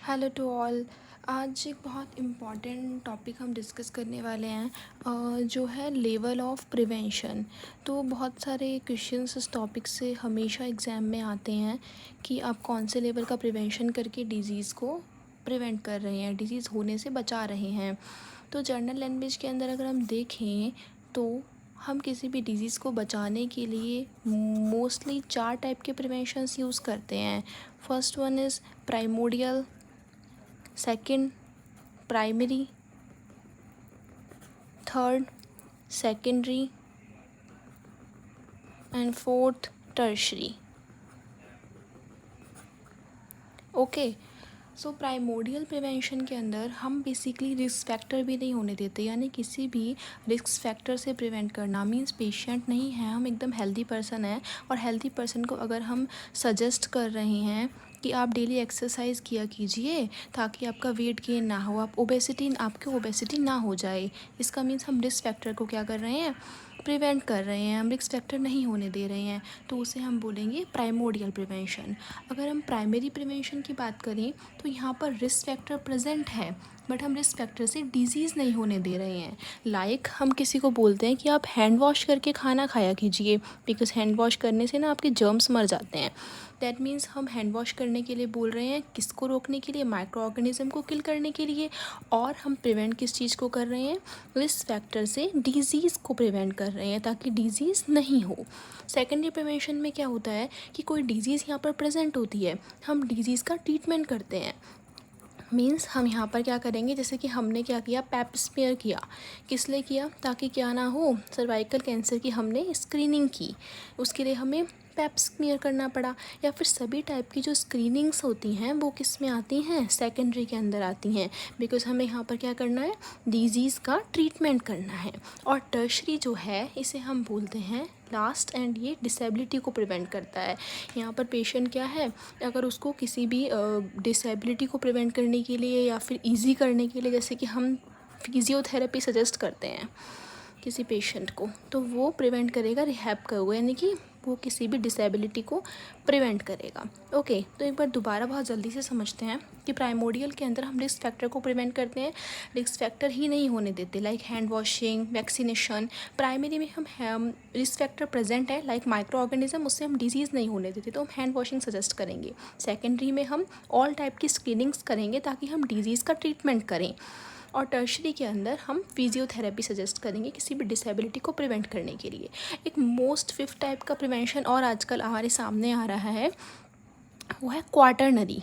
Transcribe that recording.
Hello to all. आज एक बहुत इम्पॉर्टेंट टॉपिक हम डिस्कस करने वाले हैं, जो है लेवल ऑफ प्रिवेंशन। तो बहुत सारे क्वेश्चंस इस टॉपिक से हमेशा एग्ज़ाम में आते हैं कि आप कौन से लेवल का प्रिवेंशन करके डिज़ीज़ को प्रिवेंट कर रहे हैं, डिज़ीज़ होने से बचा रहे हैं। तो जनरल लैंग्वेज के अंदर अगर हम देखें तो हम किसी भी डिज़ीज़ को बचाने के लिए मोस्टली 4 टाइप के प्रिवेंशंस यूज़ करते हैं। First one is primordial, second primary, third secondary and fourth tertiary. Okay, so primordial prevention के अंदर हम बेसिकली रिस्क फैक्टर भी नहीं होने देते, यानी किसी भी रिस्क फैक्टर से प्रिवेंट करना मींस पेशेंट नहीं है, हम एकदम हेल्दी पर्सन है और हेल्दी पर्सन को अगर हम सजेस्ट कर रहे हैं कि आप डेली एक्सरसाइज किया कीजिए ताकि आपका वेट गेन ना हो, आपकी ओबेसिटी ना हो जाए, इसका मीन्स हम रिस्क फैक्टर को क्या कर रहे हैं, प्रिवेंट कर रहे हैं, हम रिस्क फैक्टर नहीं होने दे रहे हैं, तो उसे हम बोलेंगे प्राइमोडियल प्रिवेंशन। अगर हम प्राइमरी प्रिवेंशन की बात करें तो यहाँ पर रिस्क फैक्टर प्रेजेंट है बट हम रिस्क फैक्टर से डिजीज़ नहीं होने दे रहे हैं। लाइक हम किसी को बोलते हैं कि आप हैंड वॉश करके खाना खाया कीजिए, बिकॉज हैंड वॉश करने से ना आपके जर्म्स मर जाते हैं। दैट मीन्स हम हैंड वॉश करने के लिए बोल रहे हैं, किसको रोकने के लिए, माइक्रो ऑर्गेनिज्म को किल करने के लिए। और हम प्रिवेंट किस चीज़ को कर रहे हैं, रिस्क फैक्टर से डिज़ीज़ को प्रिवेंट कर रहे हैं ताकि डिज़ीज़ नहीं हो। सेकेंडरी प्रिवेंशन में क्या होता है कि कोई डिज़ीज़ यहाँ पर प्रेजेंट होती है, हम डिज़ीज़ का ट्रीटमेंट करते हैं। मीन्स हम यहाँ पर क्या करेंगे, जैसे कि हमने क्या किया, पैप स्मीयर किया, किस लिए किया, ताकि क्या ना हो, सर्वाइकल कैंसर की हमने स्क्रीनिंग की, उसके लिए हमें पैप स्मीयर करना पड़ा। या फिर सभी टाइप की जो स्क्रीनिंग्स होती हैं वो किस में आती हैं, सेकेंडरी के अंदर आती हैं, बिकॉज हमें यहाँ पर क्या करना है, डिजीज़ का ट्रीटमेंट करना है। और टर्शरी जो है इसे हम बोलते हैं लास्ट, एंड ये डिसेबिलिटी को प्रिवेंट करता है। यहाँ पर पेशेंट क्या है, अगर उसको किसी भी डिसेबिलिटी को प्रिवेंट करने के लिए या फिर इजी करने के लिए, जैसे कि हम फिजियोथेरेपी सजेस्ट करते हैं किसी पेशेंट को, तो वो प्रिवेंट करेगा रिहैब करोगे, यानी कि वो किसी भी डिसेबिलिटी को प्रिवेंट करेगा। ओके, तो एक बार दोबारा बहुत जल्दी से समझते हैं कि प्राइमोडियल के अंदर हम रिस्क फैक्टर को प्रिवेंट करते हैं, रिस्क फैक्टर ही नहीं होने देते, like hand washing, vaccination. Primary में हम रिस्क फैक्टर प्रेजेंट है लाइक माइक्रो ऑर्गेनिज्म, उससे हम डिजीज़ नहीं होने देते तो हम हैंड वॉशिंग सजेस्ट करेंगे। सेकेंडरी में हम ऑल टाइप की स्क्रीनिंग्स करेंगे ताकि हम डिजीज़ का ट्रीटमेंट करें। और टर्शरी के अंदर हम फिजियोथेरेपी सजेस्ट करेंगे किसी भी डिसेबिलिटी को प्रिवेंट करने के लिए। एक मोस्ट फिफ्थ टाइप का प्रिवेंशन और आजकल हमारे सामने आ रहा है, वो है क्वाटरनरी।